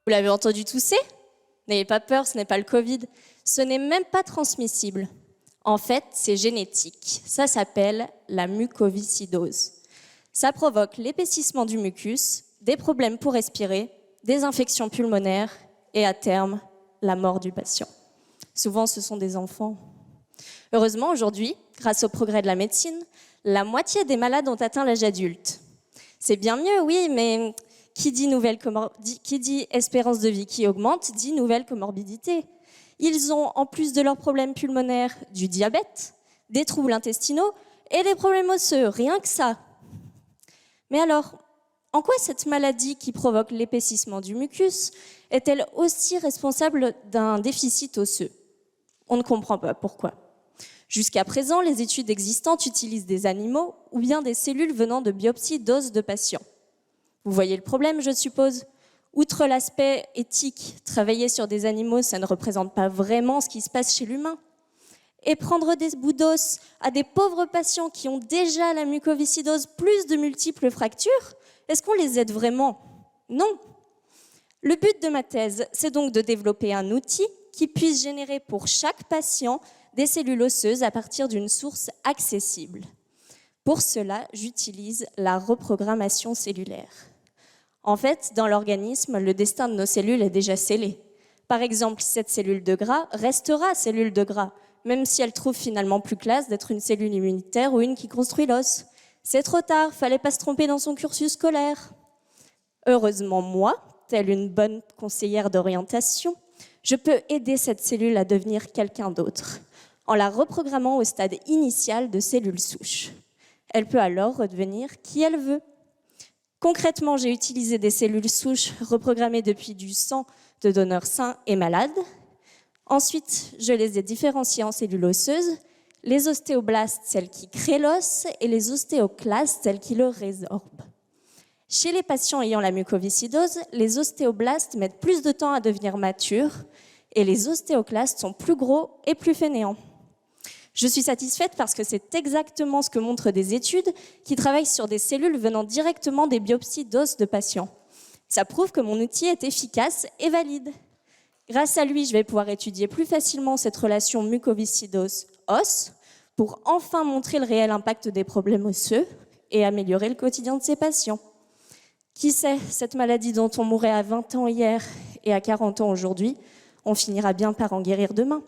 Vous l'avez entendu tousser? N'ayez pas peur, ce n'est pas le Covid. Ce n'est même pas transmissible. En fait, c'est génétique. Ça s'appelle la mucoviscidose. Ça provoque l'épaississement du mucus, des problèmes pour respirer, des infections pulmonaires et à terme, la mort du patient. Souvent, ce sont des enfants. Heureusement, aujourd'hui, grâce au progrès de la médecine, la moitié des malades ont atteint l'âge adulte. C'est bien mieux, oui, mais qui dit espérance de vie qui augmente, dit nouvelle comorbidité. Ils ont, en plus de leurs problèmes pulmonaires, du diabète, des troubles intestinaux et des problèmes osseux, rien que ça. Mais alors, en quoi cette maladie qui provoque l'épaississement du mucus est-elle aussi responsable d'un déficit osseux? On ne comprend pas pourquoi. Jusqu'à présent, les études existantes utilisent des animaux ou bien des cellules venant de biopsies d'os de patients. Vous voyez le problème, je suppose? Outre l'aspect éthique, travailler sur des animaux, ça ne représente pas vraiment ce qui se passe chez l'humain. Et prendre des bouts d'os à des pauvres patients qui ont déjà la mucoviscidose plus de multiples fractures, est-ce qu'on les aide vraiment? Non. Le but de ma thèse, c'est donc de développer un outil qui puisse générer pour chaque patient des cellules osseuses à partir d'une source accessible. Pour cela, j'utilise la reprogrammation cellulaire. En fait, dans l'organisme, le destin de nos cellules est déjà scellé. Par exemple, cette cellule de gras restera cellule de gras, même si elle trouve finalement plus classe d'être une cellule immunitaire ou une qui construit l'os. C'est trop tard, fallait pas se tromper dans son cursus scolaire. Heureusement, moi, telle une bonne conseillère d'orientation, je peux aider cette cellule à devenir quelqu'un d'autre, en la reprogrammant au stade initial de cellules souches. Elle peut alors redevenir qui elle veut. Concrètement, j'ai utilisé des cellules souches reprogrammées depuis du sang de donneurs sains et malades. Ensuite, je les ai différenciées en cellules osseuses, les ostéoblastes, celles qui créent l'os, et les ostéoclastes, celles qui le résorbent. Chez les patients ayant la mucoviscidose, les ostéoblastes mettent plus de temps à devenir matures et les ostéoclastes sont plus gros et plus fainéants. Je suis satisfaite parce que c'est exactement ce que montrent des études qui travaillent sur des cellules venant directement des biopsies d'os de patients. Ça prouve que mon outil est efficace et valide. Grâce à lui, je vais pouvoir étudier plus facilement cette relation mucoviscidose-os pour enfin montrer le réel impact des problèmes osseux et améliorer le quotidien de ces patients. Qui sait, cette maladie dont on mourait à 20 ans hier et à 40 ans aujourd'hui, on finira bien par en guérir demain.